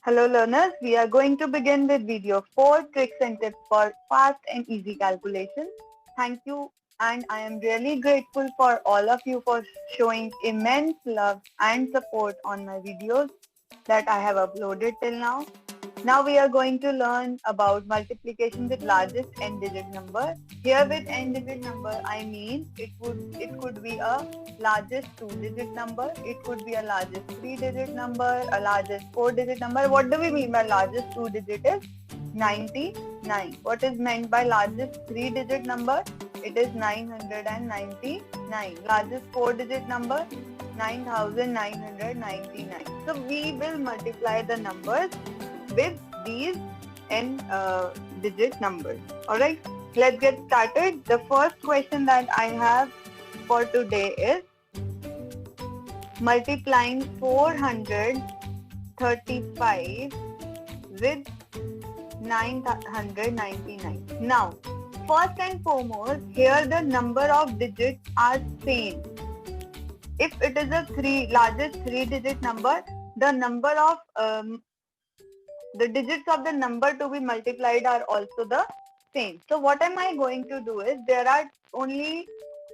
Hello learners, we are going to begin with video 4 tricks and tips for fast and easy calculation. Thank you, and I am really grateful for all of you for showing immense love and support on my videos that I have uploaded till now. Now we are going to learn about multiplication with largest n-digit number. Here with n-digit number, I mean it could be a largest 2-digit number, it could be a largest 3-digit number, a largest 4-digit number. What do we mean by largest 2-digit is 99. What is meant by largest 3-digit number? It is 999. Largest 4-digit number 9999. So we will multiply the numbers with these n digit numbers. Alright, let's get started. The first question that I have for today is multiplying 435 with 999. Now, first and foremost, here the number of digits are same. If it is a largest 3-digit number, the number of the digits of the number to be multiplied are also the same. So what am I going to do is, there are only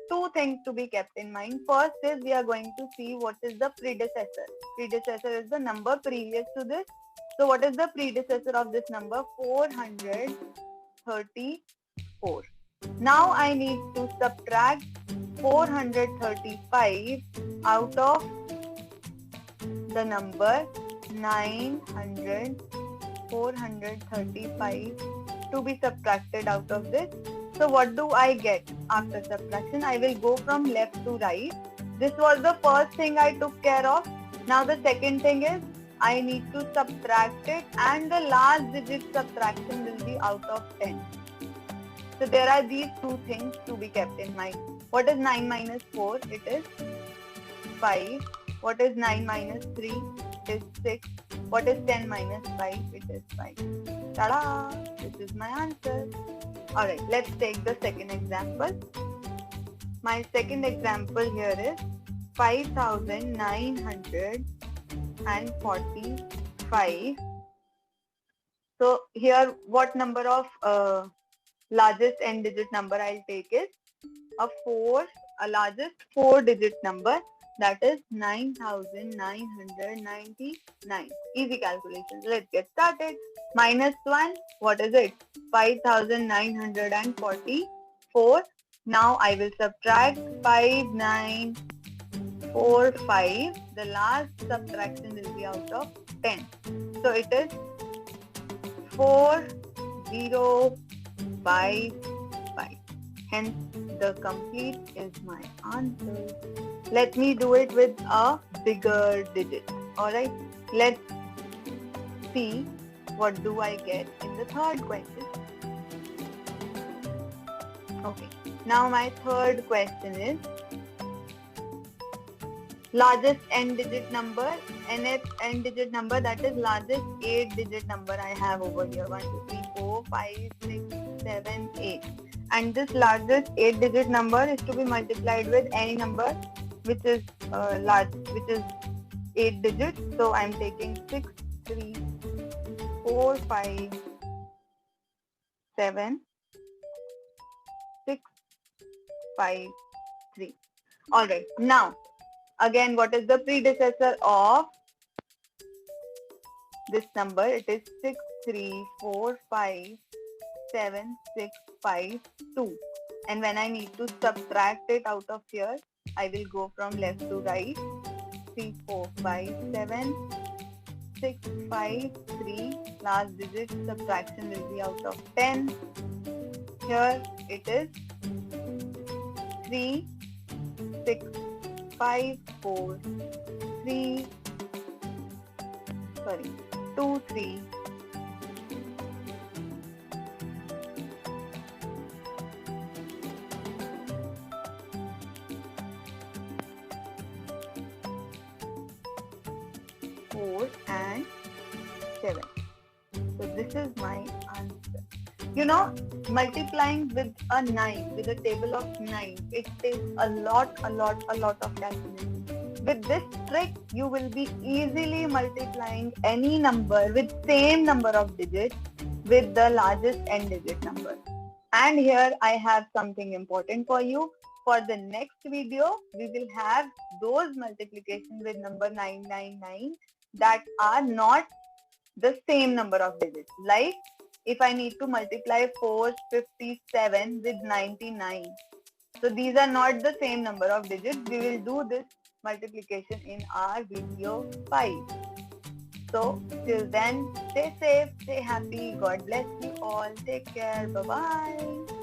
two things to be kept in mind. First is we are going to see what is the predecessor. Predecessor is the number previous to this. So what is the predecessor of this number? 434. Now I need to subtract 435 out of the number 435 to be subtracted out of this. So what do I get after subtraction? I will go from left to right. This was the first thing I took care of. Now the second thing is I need to subtract it, and the last digit subtraction will be out of 10. So there are these two things to be kept in mind. What is 9 minus 4? It is 5. What is 9 minus 3? It is 6. What is 10 minus 5? It is 5. Ta-da! This is my answer. Alright, let's take the second example. My second example here is 5945. So here what number of largest n-digit number I'll take is a largest 4-digit number, that is 9999. Easy calculations. Let's get started. Minus 1, what is it? 5944. Now I will subtract 5945. The last subtraction will be out of 10. So it is 4055. Hence the complete is my answer. Let me do it with a bigger digit. Alright, let's see what do I get in the third question. Okay, now my third question is largest n-digit number, n-digit number, that is largest 8-digit number I have over here. 1, 2, 3, 4, 5, 6, 7, 8. And this largest 8-digit number is to be multiplied with any number which is which is 8 digits. So I am taking 6, 3, 4, 5, 7, 6, 5, 3. Alright, now again, what is the predecessor of this number? It is 6, 3, 4, 5, 7, 6, 5, 2. And when I need to subtract it out of here, I will go from left to right. 3, 4, 5, 7, 6, 5, 3. Last digit subtraction will be out of 10. Here it is 3, 6, 5, 4, 3, 2, 3. 4 and 7. So this is my answer. You know, multiplying with a 9, with a table of 9, it takes a lot of calculation. With this trick, you will be easily multiplying any number with same number of digits with the largest n digit number. And here I have something important for you. For the next video, we will have those multiplications with number 999 that are not the same number of digits. Like if I need to multiply 457 with 99. So these are not the same number of digits. We will do this multiplication in our video 5. So till then, stay safe, stay happy. God bless you all. Take care. Bye-bye.